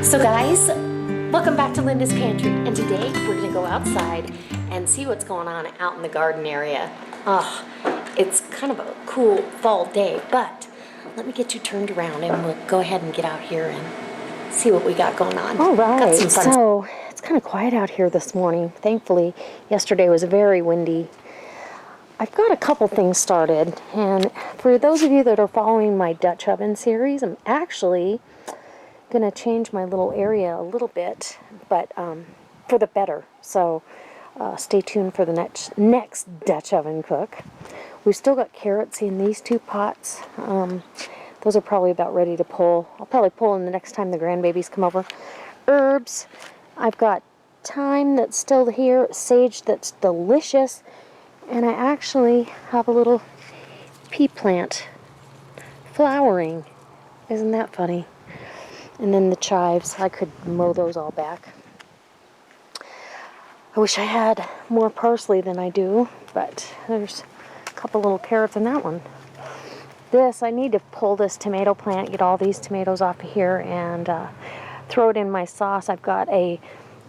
So guys, welcome back to Linda's Pantry, and today we're gonna go outside and see what's going on out in the garden area. Oh, it's kind of a cool fall day, but let me get you turned around and we'll go ahead and get out here and see what we got going on. All right, Got some fun. So it's kind of quiet out here this morning. Thankfully, yesterday was very windy. I've got a couple things started, and for those of you that are following my Dutch oven series, I'm actually going to change my little area a little bit, but for the better. So stay tuned for the next Dutch oven cook. We've still got carrots in these two pots. Those are probably about ready to pull. I'll probably pull them the next time the grandbabies come over. Herbs, I've got thyme that's still here, sage that's delicious, and I actually have a little pea plant flowering. Isn't that funny? And then the chives, I could mow those all back. I wish I had more parsley than I do, but there's a couple little carrots in that one. This, I need to pull this tomato plant, get all these tomatoes off of here, and throw it in my sauce. I've got a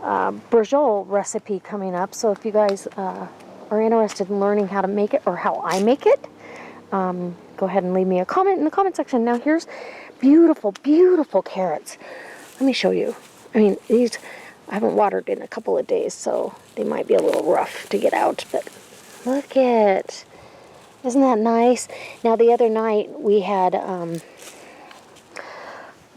brajol recipe coming up, so if you guys are interested in learning how to make it or how I make it, go ahead and leave me a comment in the comment section. Now here's beautiful, beautiful carrots. Let me show you. I mean, these I haven't watered in a couple of days, so they might be a little rough to get out, but look at, isn't that nice? Now the other night we had,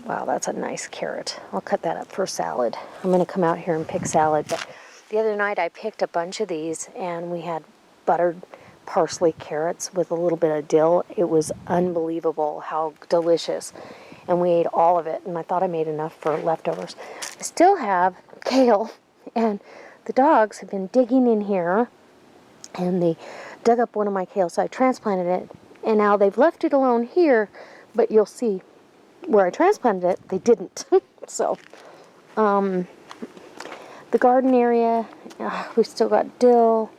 wow, that's a nice carrot. I'll cut that up for salad. I'm going to come out here and pick salad, but the other night I picked a bunch of these, and we had buttered parsley carrots with a little bit of dill. It was unbelievable how delicious, and we ate all of it, and I thought I made enough for leftovers. I still have kale, and the dogs have been digging in here, and they dug up one of my kale, so I transplanted it, and now they've left it alone here, but you'll see where I transplanted it, they didn't. So the garden area, we've still got dill.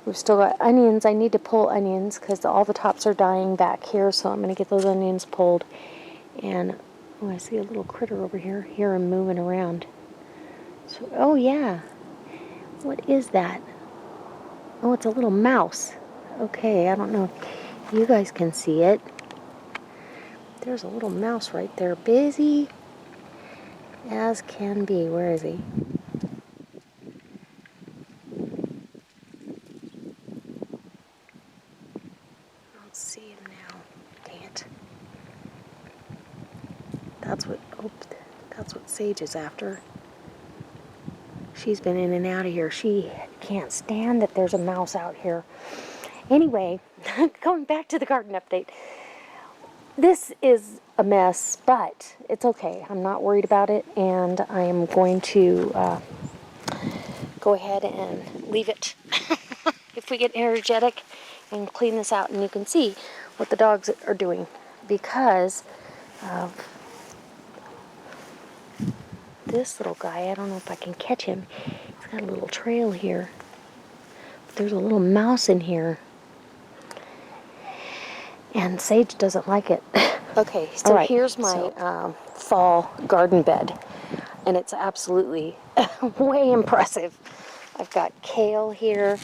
We've still got onions. I need to pull onions because all the tops are dying back here, so I'm going to get those onions pulled. And, oh, I see a little critter over here. Here I'm moving around. So, oh, yeah. What is that? Oh, it's a little mouse. Okay, I don't know if you guys can see it. There's a little mouse right there. Busy as can be. Where is he? See him now. Dang it. That's what Sage is after. She's been in and out of here. She can't stand that there's a mouse out here. Anyway, going back to the garden update. This is a mess, but it's okay. I'm not worried about it, and I am going to go ahead and leave it. If we get energetic, and clean this out, and you can see what the dogs are doing because of this little guy. I don't know if I can catch him. He's got a little trail here. But there's a little mouse in here, and Sage doesn't like it. Okay, so right, here's my fall garden bed, and it's absolutely way impressive. I've got kale here.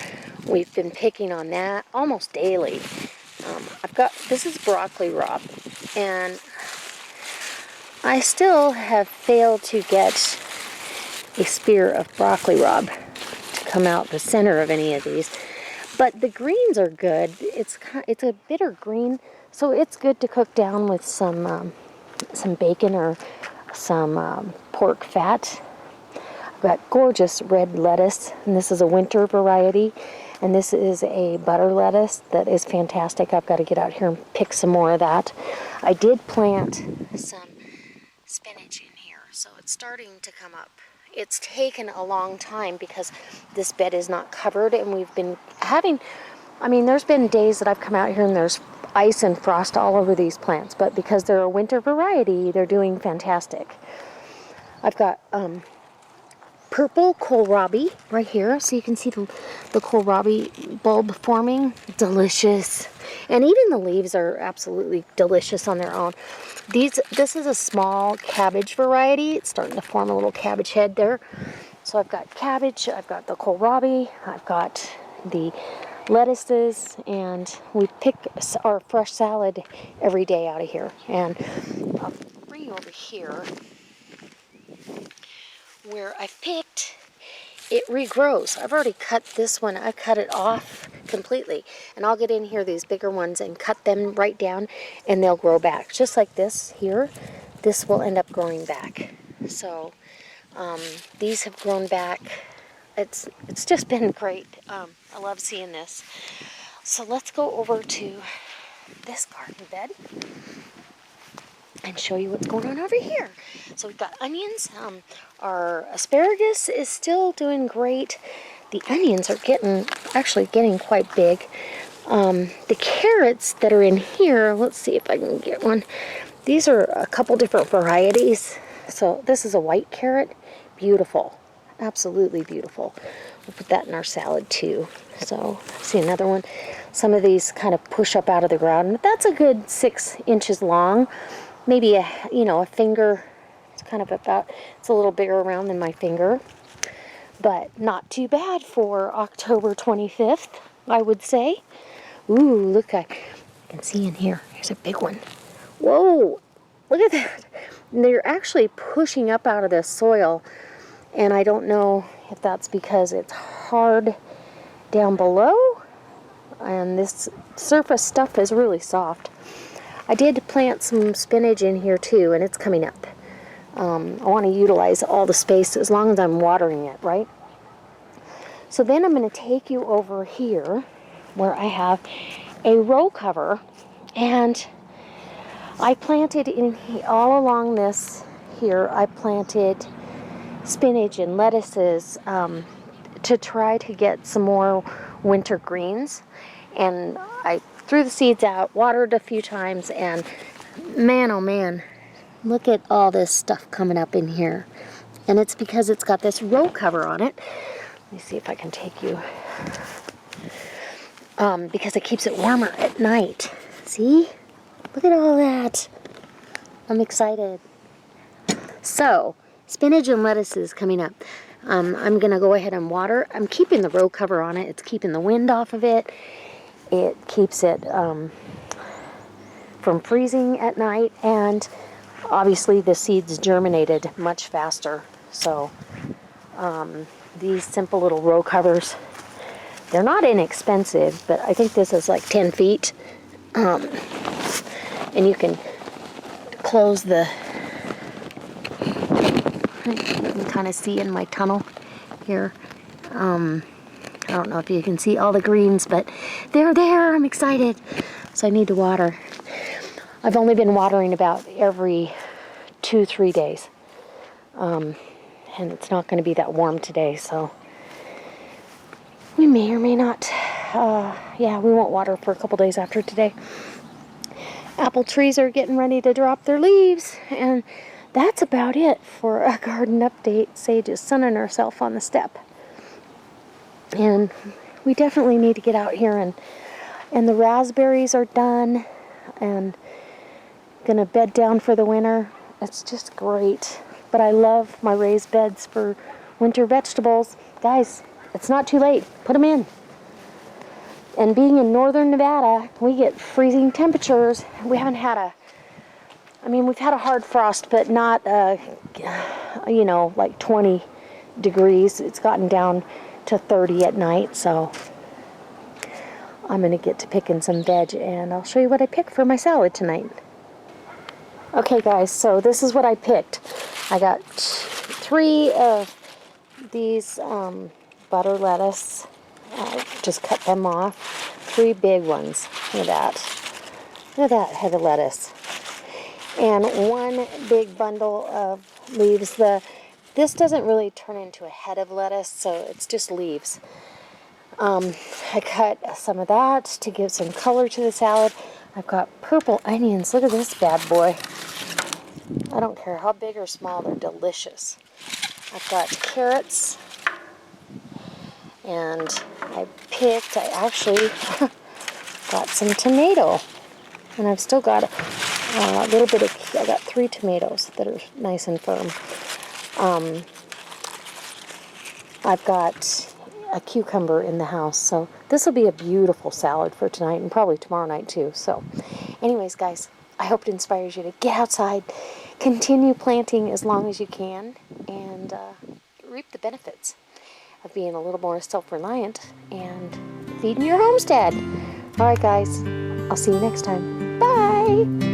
We've been picking on that almost daily. This is broccoli rabe, and I still have failed to get a spear of broccoli rabe to come out the center of any of these. But the greens are good. It's a bitter green, so it's good to cook down with some bacon or some pork fat. Got gorgeous red lettuce, and this is a winter variety, and this is a butter lettuce that is fantastic. I've got to get out here and pick some more of that. I did plant some spinach in here, so it's starting to come up. It's taken a long time because this bed is not covered, and we've been having, there's been days that I've come out here and there's ice and frost all over these plants, but because they're a winter variety, they're doing fantastic. I've got purple kohlrabi right here. So you can see the kohlrabi bulb forming. Delicious. And even the leaves are absolutely delicious on their own. This is a small cabbage variety. It's starting to form a little cabbage head there. So I've got cabbage, I've got the kohlrabi, I've got the lettuces, and we pick our fresh salad every day out of here. And I'll bring you over here where I picked. It regrows. I've already cut this one. I cut it off completely. And I'll get in here, these bigger ones, and cut them right down, and they'll grow back. Just like this here, this will end up growing back. So these have grown back. It's just been great. I love seeing this. So let's go over to this garden bed and show you what's going on over here. So we've got onions. Our asparagus is still doing great. The onions are actually getting quite big. The carrots that are in here, let's see if I can get one. These are a couple different varieties. So this is a white carrot. Beautiful. Absolutely beautiful. We'll put that in our salad too. So see another one. Some of these kind of push up out of the ground. That's a good 6 inches long. Maybe a finger. It's kind of it's a little bigger around than my finger. But not too bad for October 25th, I would say. Ooh, look, I can see in here. Here's a big one. Whoa, look at that. And they're actually pushing up out of the soil. And I don't know if that's because it's hard down below. And this surface stuff is really soft. I did plant some spinach in here too, and it's coming up. I want to utilize all the space as long as I'm watering it, right? So then I'm going to take you over here where I have a row cover, and I planted all along this here, I planted spinach and lettuces to try to get some more winter greens. And I threw the seeds out, watered a few times, and man, oh man, look at all this stuff coming up in here. And it's because it's got this row cover on it. Let me see if I can take you. Because it keeps it warmer at night. See? Look at all that. I'm excited. So, spinach and lettuce is coming up. I'm going to go ahead and water. I'm keeping the row cover on it. It's keeping the wind off of it. It keeps it from freezing at night. And obviously the seeds germinated much faster. So these simple little row covers, they're not inexpensive, but I think this is like 10 feet. And you can close the, you can kind of see in my tunnel here. I don't know if you can see all the greens, but they're there. I'm excited. So I need to water. I've only been watering about every 2-3 days. And it's not going to be that warm today, so we may or may not. Yeah, we won't water for a couple days after today. Apple trees are getting ready to drop their leaves, and that's about it for a garden update. Sage is sunning herself on the step. And we definitely need to get out here, and the raspberries are done, and gonna bed down for the winter. It's just great. But I love my raised beds for winter vegetables. Guys, it's not too late. Put them in. And being in northern Nevada, we get freezing temperatures. We haven't had we've had a hard frost, but not, like 20 degrees. It's gotten down to 30 at night, so I'm going to get to picking some veg, and I'll show you what I picked for my salad tonight. Okay, guys, so this is what I picked. I got 3 of these butter lettuce. I just cut them off. 3 big ones. Look at that. Look at that head of lettuce. And 1 big bundle of leaves. This doesn't really turn into a head of lettuce, so it's just leaves. I cut some of that to give some color to the salad. I've got purple onions. Look at this bad boy. I don't care how big or small, they're delicious. I've got carrots, and I actually got some tomato, and I've still got a little bit of, I got 3 tomatoes that are nice and firm. I've got a cucumber in the house, so this will be a beautiful salad for tonight and probably tomorrow night too. So anyways, guys, I hope it inspires you to get outside, continue planting as long as you can, and reap the benefits of being a little more self-reliant and feeding your homestead. All right, guys, I'll see you next time. Bye!